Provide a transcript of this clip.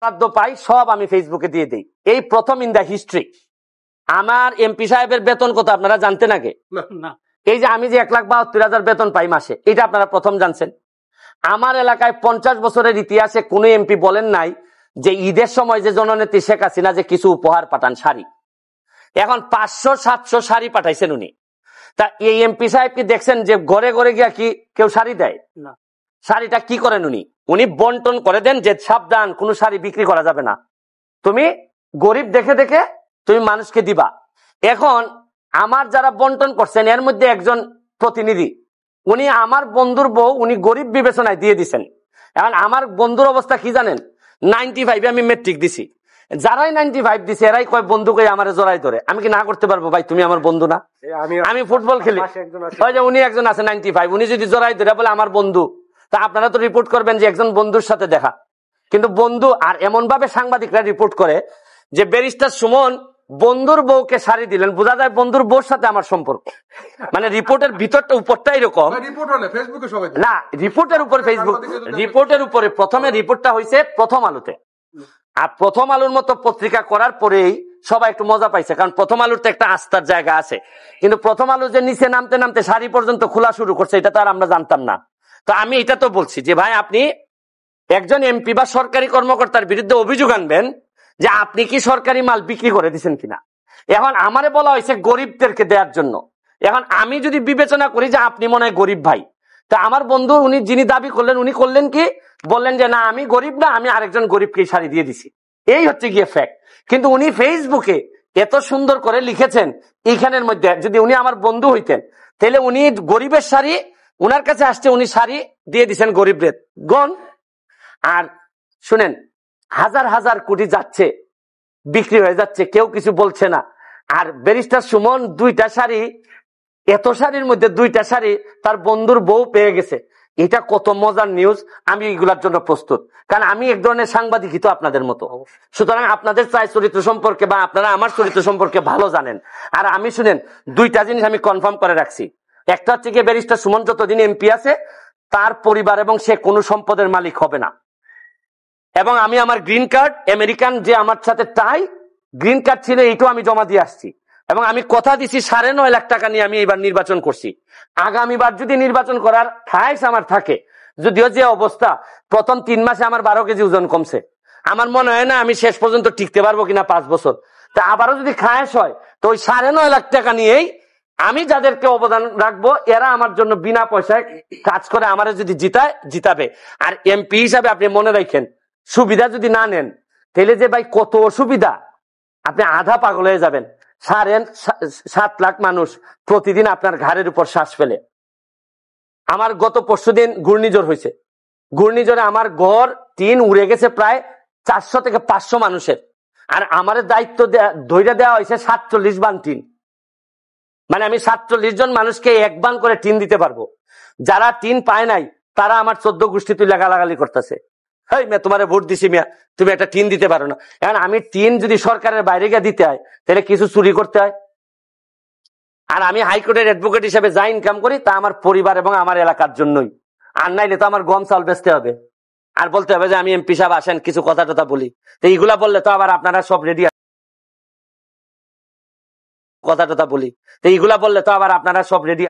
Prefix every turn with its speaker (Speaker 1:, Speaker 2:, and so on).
Speaker 1: বরাদ্দ পাই সব আমি ফেসবুকে দিয়ে দিই। এই প্রথম ইন দ্য হিস্ট্রি। আমার এমপি সাহেবের বেতন কত আপনারা জানতেন আগে?
Speaker 2: না।
Speaker 1: এই যে আমি যে 1,72,000 বেতন পাই মাসে, এটা আপনারা প্রথম জানছেন? আমার এলাকায় 50 বছরের ইতিহাসে কোন এমপি বলেন নাই যে ঈদের সময় যে জননেত্রী শেখ হাসিনা যে কিছু উপহার পাঠান, শাড়ি। এখন 500-700 শাড়ি পাঠাইছেন উনি। তা এই এমপি সাহেব কি দেখছেন যে ঘরে ঘরে গিয়া কি কেউ শাড়ি দেয়?
Speaker 2: না।
Speaker 1: শাড়িটা কি করেন উনি বন্টন করে দেন যে সাবধান, কোন শাড়ি বিক্রি করা যাবে না, তুমি গরিব দেখে দেখে তুমি মানুষকে দিবা। এখন আমার যারা বন্টন করছেন এর মধ্যে একজন প্রতিনিধি, উনি আমার বন্ধুর বউ উনি গরিব বিবেচনায় দিয়ে দিচ্ছেন। এখন আমার বন্ধুর অবস্থা কি জানেন? 95 আমি মেট্রিক দিছি। যারাই 95 দিছে এরাই কয় বন্ধু কই আমার জড়াই ধরে। আমি কি না করতে পারবো? ভাই তুমি আমার বন্ধু না, আমি ফুটবল খেলি। ওই যে উনি একজন আছে 95, উনি যদি জড়াই ধরে বলে আমার বন্ধু, তা আপনারা তো রিপোর্ট করবেন যে একজন বন্ধুর সাথে দেখা। কিন্তু বন্ধু আর এমন ভাবে সাংবাদিকরা রিপোর্ট করে যে ব্যারিস্টার সুমন বন্ধুর বউকে শাড়ি দিলেন, বোঝা যায় বন্ধুর বউর সাথে আমার সম্পর্ক। মানে রিপোর্টের ভিতরটা উপরটা এরকম না, রিপোর্টের উপর ফেসবুক রিপোর্টের উপরে প্রথমে রিপোর্টটা হয়েছে প্রথম আলোতে। আর প্রথম আলোর মতো পত্রিকা করার পরেই সবাই একটু মজা পাইছে, কারণ প্রথম আলোর তো একটা আস্থার জায়গা আছে। কিন্তু প্রথম আলো যে নিচে নামতে নামতে শাড়ি পর্যন্ত খোলা শুরু করছে, এটা তো আর আমরা জানতাম না। তো আমি এটা তো বলছি যে ভাই আপনি একজন এমপি বা সরকারি কর্মকর্তার বিরুদ্ধে অভিযোগ আনবেন যে আপনি কি সরকারি মাল বিক্রি করে দিচ্ছেন কিনা। এখন আমারে বলা হয়েছে গরিবদেরকে দেওয়ার জন্য। এখন আমি যদি বিবেচনা করি যে আপনি মনে হয় গরিব ভাই, তা আমার বন্ধু উনি যিনি দাবি করলেন উনি করলেন কি, বললেন যে না আমি গরিব না, আমি আরেকজন গরিবকে শাড়ি দিয়ে দিছি। এই হচ্ছে গিয়ে ফ্যাক্ট। কিন্তু উনি ফেসবুকে এত সুন্দর করে লিখেছেন, এইখানের মধ্যে যদি উনি আমার বন্ধু হইতেন তাহলে উনি গরিবের শাড়ি উনার কাছে আসছে, উনি শাড়ি দিয়ে দিচ্ছেন গরিবদের গণ। আর শুনেন, হাজার হাজার কোটি যাচ্ছে, বিক্রি হয়ে যাচ্ছে, কেউ কিছু বলছে না। আর ব্যারিস্টার সুমন 2টা শাড়ি, এত শাড়ির মধ্যে 2টা শাড়ি তার বন্ধুর বউ পেয়ে গেছে। এটা কত মজার নিউজ। আমি এগুলার জন্য প্রস্তুত, কারণ আমি এক ধরনের সাংবাদিকই তো আপনাদের মতো। সুতরাং আপনাদের চাই চরিত্র সম্পর্কে বা আপনারা আমার চরিত্র সম্পর্কে ভালো জানেন। আর আমি শুনেন 2টা জিনিস আমি কনফার্ম করে রাখছি। একটা হচ্ছে কি, ব্যারিস্টার সুমন যতদিন এমপি আছে তার পরিবার এবং সে কোনো সম্পদের মালিক হবে না। এবং আমি আমার গ্রিন কার্ড, আমেরিকান যে আমার সাথে টাই গ্রিন কার্ড ছিল, এইটাও আমি জমা দিয়ে আসছি। এবং আমি কথা দিছি 9.5 লাখ টাকা নিয়ে আমি এবার নির্বাচন করছি। আগামীবার যদি নির্বাচন করার খায়স আমার থাকে, যদিও যে অবস্থা প্রথম 3 মাসে আমার 12 কেজি ওজন কমছে, আমার মনে হয় না আমি শেষ পর্যন্ত টিকতে পারবো কিনা 5 বছর। তা আবারও যদি খায়স হয় তো ওই 9.5 লাখ টাকা নিয়েই আমি যাদেরকে অবদান রাখবো, এরা আমার জন্য বিনা পয়সায় কাজ করে আমারে যদি জিতাবে। আর এমপি হিসাবে আপনি মনে রাখেন, সুবিধা যদি না নেন তাহলে যে ভাই কত অসুবিধা, আপনি আধা পাগল হয়ে যাবেন। 7.5 লাখ মানুষ প্রতিদিন আপনার ঘাড়ের উপর শ্বাস ফেলে। আমার গত পরশুদিন ঘূর্ণিঝড় হয়েছে, ঘূর্ণিঝড়ে আমার ঘর টিন উড়ে গেছে প্রায় 400 থেকে 500 মানুষের। আর আমার দায়িত্ব ধৈর্য দেওয়া হয়েছে 47 বান টিন। মানে আমি 47 জন মানুষকে 1 বান করে টিন দিতে পারবো। যারা টিন পায় নাই তারা আমার 14 গোষ্ঠী তুই লাগালাগালি করতেছে, এই মেয়ে তোমারে ভোট দিছি মিয়া, তুমি একটা টিন দিতে পারো না। এখন আমি টিন যদি সরকারের বাইরে গিয়ে দিতে হয় তাহলে কিছু চুরি করতে হয়। আর আমি হাইকোর্টের অ্যাডভোকেট হিসেবে যা ইনকাম করি তা আমার পরিবার এবং আমার এলাকার জন্যই। আর নাইলে তো আমার গম চাল বেচতে হবে, আর বলতে হবে যে আমি এমপি সাহেব আসেন কিছু কথা টথা বলি। তো এইগুলা বললে তো আবার আপনারা সব রেডি, কথা টথা বলি তো এইগুলা বললে তো আবার আপনারা সব রেডি।